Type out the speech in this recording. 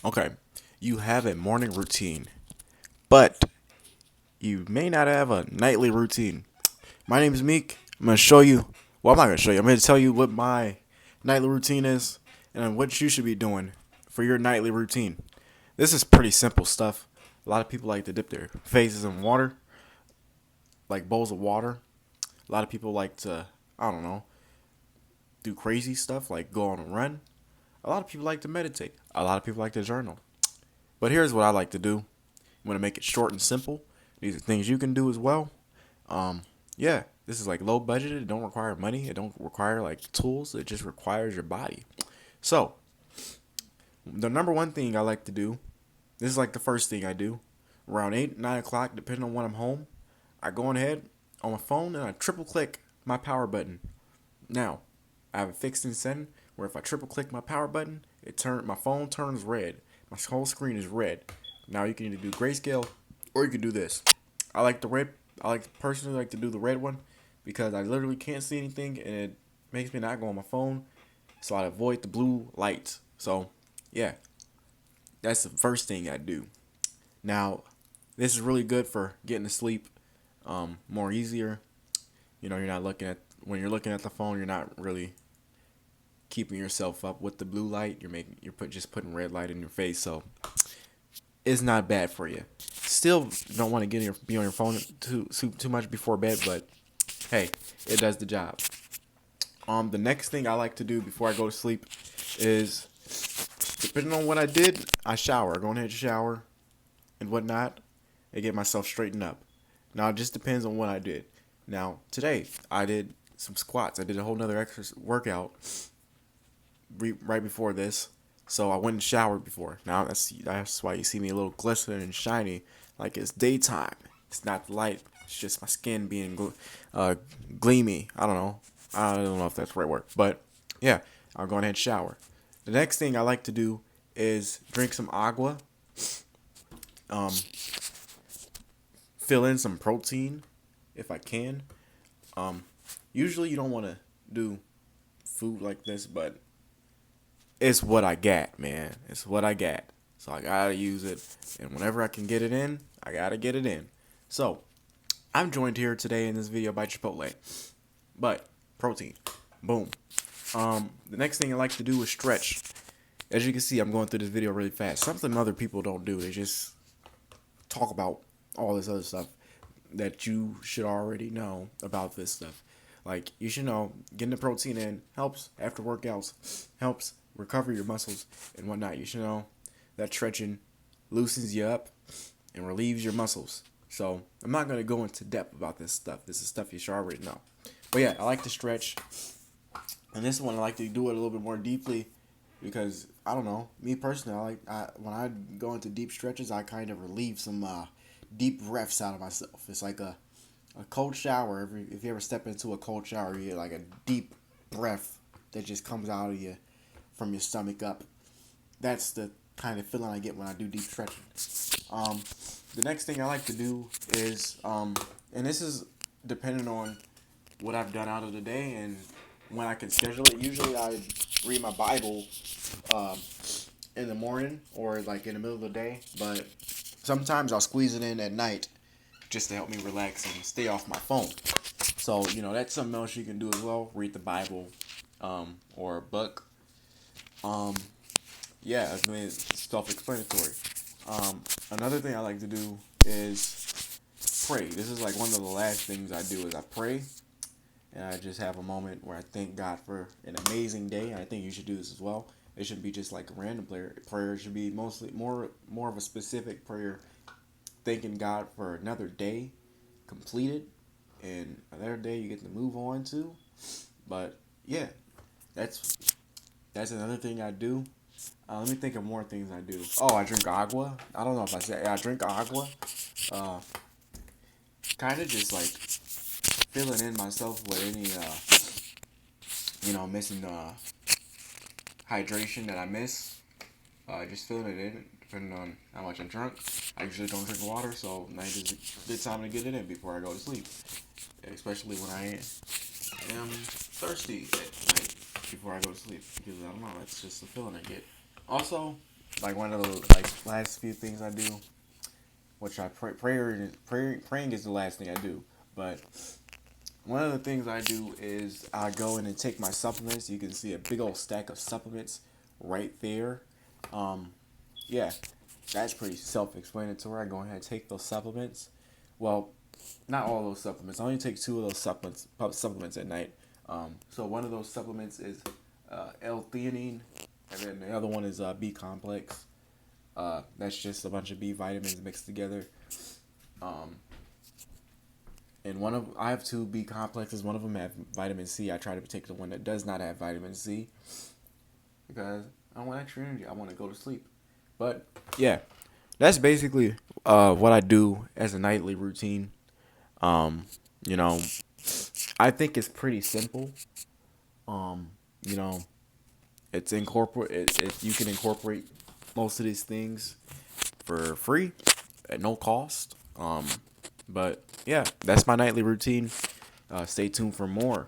Okay, you have a morning routine, but you may not have a nightly routine. My name is Meek. I'm gonna show you. Well, I'm not gonna show you. I'm gonna tell you what my nightly routine is and what you should be doing for your nightly routine. This is pretty simple stuff. A lot of people like to dip their faces in water, like bowls of water. A lot of people like to, I don't know, do crazy stuff like go on a run. A lot of people like to meditate. A lot of people like to journal. But here's what I like to do. I'm gonna make it short and simple. These are things you can do as well. Um, yeah, this is like low budget. It don't require money. It don't require like tools. It just requires your body. So the number one thing I like to do. This is like the first thing I do. Around 8, 9 o'clock, depending on when I'm home, I go on ahead on my phone and I triple click my power button. Now, I have a fixed in setting where if I triple click my power button, my phone turns red. My whole screen is red. Now you can either do grayscale or you can do this. I like the red. I like personally like to do the red one because I literally can't see anything and it makes me not go on my phone, so I avoid the blue lights. So yeah, that's the first thing I do. Now, this is really good for getting to sleep more easier. You're not looking at when you're looking at the phone, you're not really keeping yourself up with the blue light. Just putting red light in your face, so it's not bad for you. Still don't want to be on your phone too much before bed, but hey, it does the job. The next thing I like to do before I go to sleep is, depending on what I did, I shower. I go ahead and shower and whatnot, and get myself straightened up. Now it just depends on what I did. Now today I did some squats. I did a whole nother exercise workout right before this, so I went and showered before. Now that's why you see me a little glistening and shiny, like it's daytime. It's not the light. It's just my skin being gleamy. I don't know. I don't know if that's the right word, but yeah, I'll go ahead and shower. The next thing I like to do is drink some agua. Um, Fill in some protein if I can. Um, Usually you don't want to do food like this, but it's what I got, man. It's what I got. So I gotta use it. And whenever I can get it in, I gotta get it in. So I'm joined here today in this video by Chipotle. But protein. Boom. The next thing I like to do is stretch. As you can see, I'm going through this video really fast. Something other people don't do. They just talk about all this other stuff that you should already know about this stuff. Like, you should know getting the protein in helps after workouts, helps recover your muscles and whatnot. You should know that stretching loosens you up and relieves your muscles. So I'm not gonna go into depth about this stuff. This is stuff you should already know. But yeah, I like to stretch, and this one I like to do it a little bit more deeply because I don't know. Me personally, when I go into deep stretches, I kind of relieve some deep breaths out of myself. It's like a cold shower. If you ever step into a cold shower, you get like a deep breath that just comes out of you from your stomach up. That's the kind of feeling I get when I do deep stretching. Um, the next thing I like to do is, and this is depending on what I've done out of the day and when I can schedule it. Usually I read my Bible um, in the morning or like in the middle of the day, but sometimes I'll squeeze it in at night just to help me relax and stay off my phone. So, that's something else you can do as well. Read the Bible or a book. Um, yeah, I mean, it's self-explanatory. Another thing I like to do is pray. This is like one of the last things I do is I pray and I just have a moment where I thank God for an amazing day. And I think you should do this as well. It shouldn't be just like a random prayer. Prayer should be mostly more of a specific prayer, thanking God for another day completed and another day you get to move on to. But yeah, that's that's another thing I do. Let me think of more things I do. Oh, I drink agua. I don't know if I said I drink agua. Uh, Kind of just like filling in myself with any missing hydration that I miss. Just filling it in, depending on how much I'm drunk. I usually don't drink water, so night is a good time to get it in before I go to sleep. Especially when I am thirsty at night before I go to sleep. Because I don't know, that's just the feeling I get. Also, like one of the last few things I do, which I praying is the last thing I do. But one of the things I do is I go in and take my supplements. You can see a big old stack of supplements right there. Um, yeah, that's pretty self-explanatory. I go ahead and take those supplements. Well, not all those supplements. I only take two of those supplements at night. So one of those supplements is L-theanine, and then the other one is B complex. That's just a bunch of B vitamins mixed together. Um, and I have two B complexes. One of them have vitamin C. I try to take the one that does not have vitamin C because I want extra energy. I want to go to sleep. But yeah, that's basically what I do as a nightly routine. Um, you know, I think it's pretty simple. Um, you know, you can incorporate most of these things for free at no cost. But yeah, that's my nightly routine. Stay tuned for more.